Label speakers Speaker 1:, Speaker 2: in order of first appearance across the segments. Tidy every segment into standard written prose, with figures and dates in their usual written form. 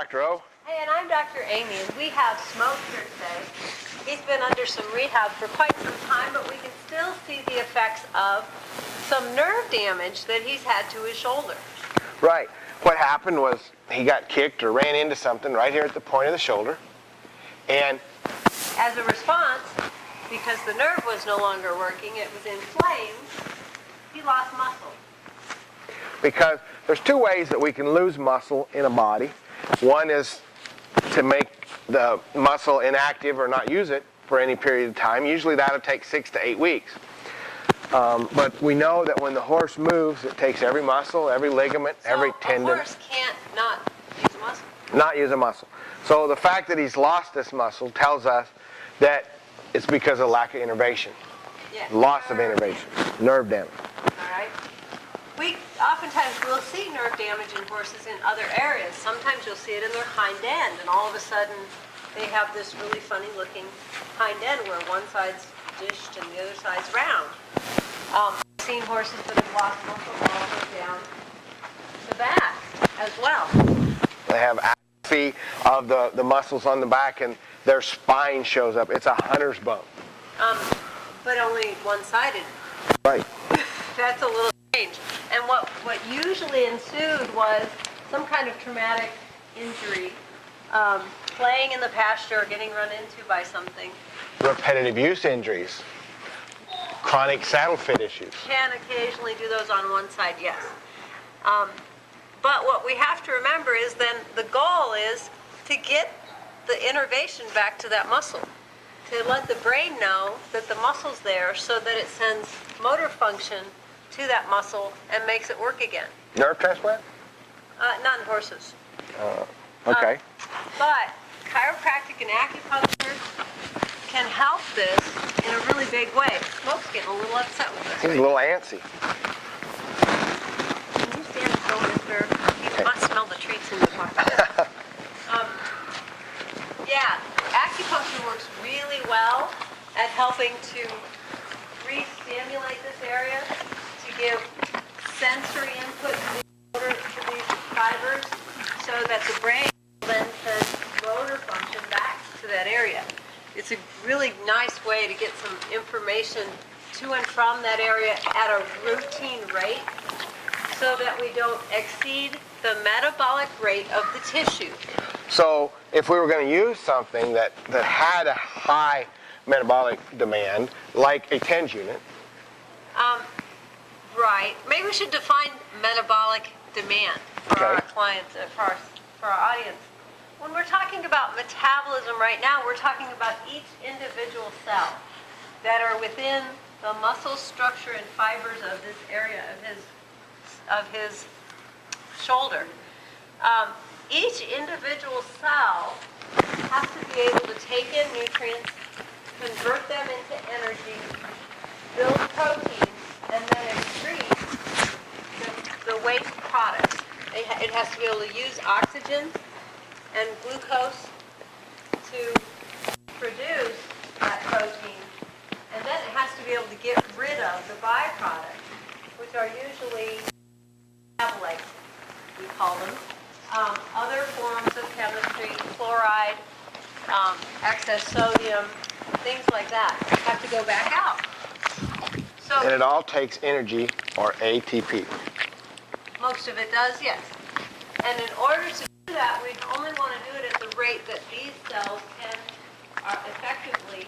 Speaker 1: Dr. O.
Speaker 2: Hey, and I'm Dr. Amy, and we have Smoke here today. He's been under some rehab for quite some time, but we can still see the effects of some nerve damage that he's had to his shoulder.
Speaker 1: Right. What happened was he got kicked or ran into something right here at the point of the shoulder. And
Speaker 2: as a response, because the nerve was no longer working, it was inflamed, he lost muscle.
Speaker 1: Because there's two ways that we can lose muscle in a body. One is to make the muscle inactive or not use it for any period of time. Usually that'll take 6 to 8 weeks. But we know that when the horse moves, it takes every muscle, every ligament, every tendon.
Speaker 2: So a horse can't not use a muscle?
Speaker 1: Not use a muscle. So the fact that he's lost this muscle tells us that it's because of lack of innervation.
Speaker 2: Yeah.
Speaker 1: Loss of innervation, nerve damage.
Speaker 2: All right. Oftentimes we'll see nerve damage in horses in other areas. Sometimes you'll see it in their hind end, and all of a sudden they have this really funny looking hind end where one side's dished and the other side's round. I've seen horses that have lost muscle all the way down the back as well.
Speaker 1: They have atrophy of the muscles on the back, and their spine shows up. It's a hunter's bone.
Speaker 2: But only one-sided.
Speaker 1: Right.
Speaker 2: That's a little strange. And what usually ensued was some kind of traumatic injury, playing in the pasture or getting run into by something.
Speaker 1: Repetitive use injuries, chronic saddle fit issues.
Speaker 2: Can occasionally do those on one side, yes. But what we have to remember is then the goal is to get the innervation back to that muscle, to let the brain know that the muscle's there so that it sends motor function to that muscle and makes it work again.
Speaker 1: Nerve transplant?
Speaker 2: Not in horses.
Speaker 1: Okay.
Speaker 2: But chiropractic and acupuncture can help this in a really big way. Smoke's getting a little upset with us.
Speaker 1: He's a little antsy.
Speaker 2: Can you stand still, mister? You must smell the treats in the pocket. Yeah, acupuncture works really well at helping to re-stimulate this area, to give sensory input to these fibers so that the brain then sends motor function back to that area. It's a really nice way to get some information to and from that area at a routine rate so that we don't exceed the metabolic rate of the tissue.
Speaker 1: So if we were going to use something that had a high metabolic demand, like a TENS unit.
Speaker 2: Right. Maybe we should define metabolic demand for our clients, for our audience. When we're talking about metabolism right now, we're talking about each individual cell that are within the muscle structure and fibers of this area of his shoulder. Each individual cell has to be able to take in nutrients, convert them into energy, build proteins, and then excrete the waste products. It has to be able to use oxygen and glucose to produce that protein, and then it has to be able to get rid of the byproducts, which are usually metabolites, we call them. Other forms of chemistry, chloride, excess sodium, things like that have to go back out. So,
Speaker 1: and it all takes energy, or ATP.
Speaker 2: Most of it does, yes. And in order to do that, we only want to do it at the rate that these cells can effectively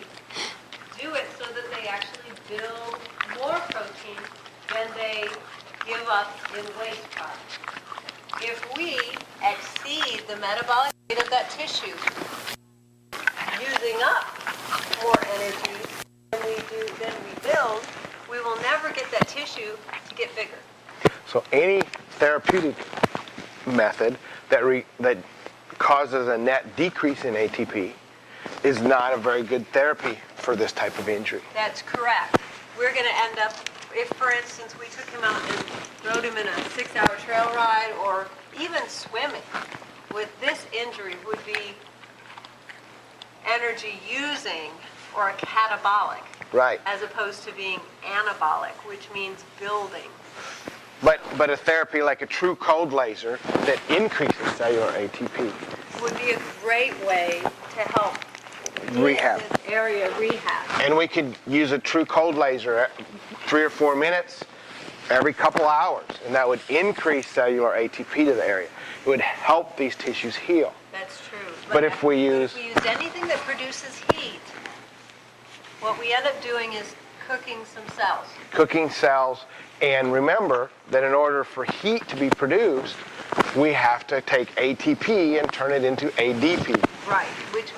Speaker 2: do it so that they actually build more protein than they give up in waste products. If we exceed the metabolic rate of that tissue, using up more energy than we build, we will never get that tissue to get bigger.
Speaker 1: So any therapeutic method that causes a net decrease in ATP is not a very good therapy for this type of injury.
Speaker 2: That's correct. We're going to end up, if for instance we took him out and rode him in a 6-hour trail ride or even swimming with this injury would be energy using or a catabolic.
Speaker 1: Right.
Speaker 2: As opposed to being anabolic, which means building.
Speaker 1: But a therapy like a true cold laser that increases cellular ATP
Speaker 2: would be a great way to help
Speaker 1: Rehab.
Speaker 2: this area rehab.
Speaker 1: And we could use a true cold laser at 3 or 4 minutes every couple hours, and that would increase cellular ATP to the area. It would help these tissues heal.
Speaker 2: That's true.
Speaker 1: But if we use
Speaker 2: anything that produces heat, what we end up doing is cooking some cells.
Speaker 1: Cooking cells, and remember that in order for heat to be produced, we have to take ATP and turn it into ADP.
Speaker 2: Right, which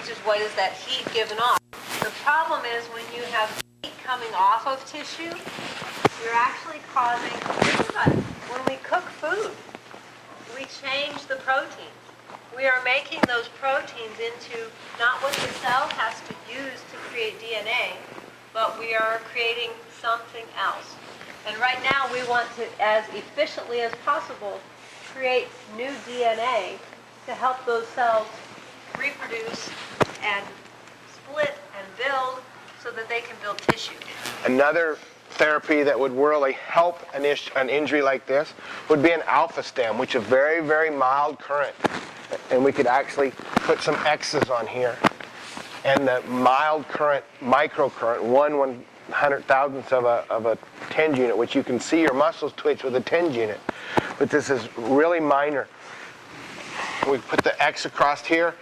Speaker 2: is what is that heat given off. The problem is when you have heat coming off of tissue, you're actually causing, when we cook food, we change the proteins. We are making those proteins into not what the cell has to use to create DNA, but we are creating something else. And right now we want to, as efficiently as possible, create new DNA to help those cells reproduce and split and build so that they can build tissue.
Speaker 1: Another therapy that would really help an injury like this would be an alpha stem, which is a very, very mild current. And we could actually put some X's on here. And the mild current, microcurrent, 1/100,000th of a TENS unit, which you can see your muscles twitch with a TENS unit. But this is really minor. We put the X across here.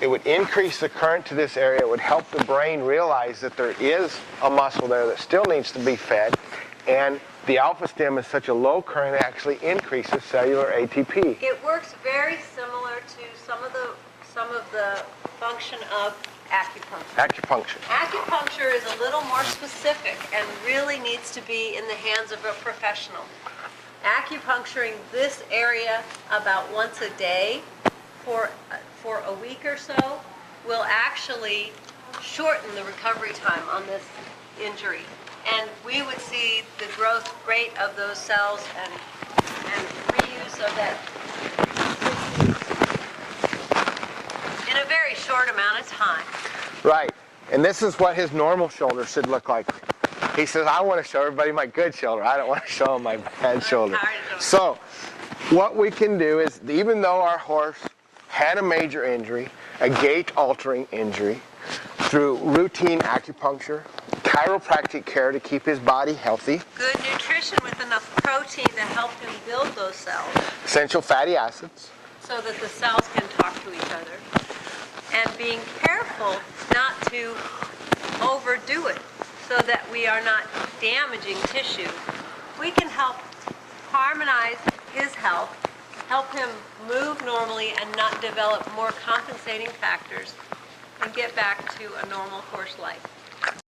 Speaker 1: It would increase the current to this area. It would help the brain realize that there is a muscle there that still needs to be fed. And the alpha stem is such a low current, it actually increases cellular ATP.
Speaker 2: It works very similar to some of the function of acupuncture.
Speaker 1: Acupuncture.
Speaker 2: Acupuncture is a little more specific and really needs to be in the hands of a professional. Acupuncturing this area about once a day for a week or so will actually shorten the recovery time on this injury. And we would see the growth rate of those cells and reuse of that in a very short amount of time.
Speaker 1: Right. And this is what his normal shoulder should look like. He says, I want to show everybody my good shoulder. I don't want to show him my bad shoulder. So what we can do is, even though our horse had a major injury, a gait-altering injury, through routine acupuncture, chiropractic care to keep his body healthy,
Speaker 2: good nutrition with enough protein to help him build those cells
Speaker 1: essential fatty acids,
Speaker 2: so that the cells can talk to each other, and being careful not to overdo it so that we are not damaging tissue, we can help harmonize his health, help him move normally and not develop more compensating factors, and get back to a normal horse life.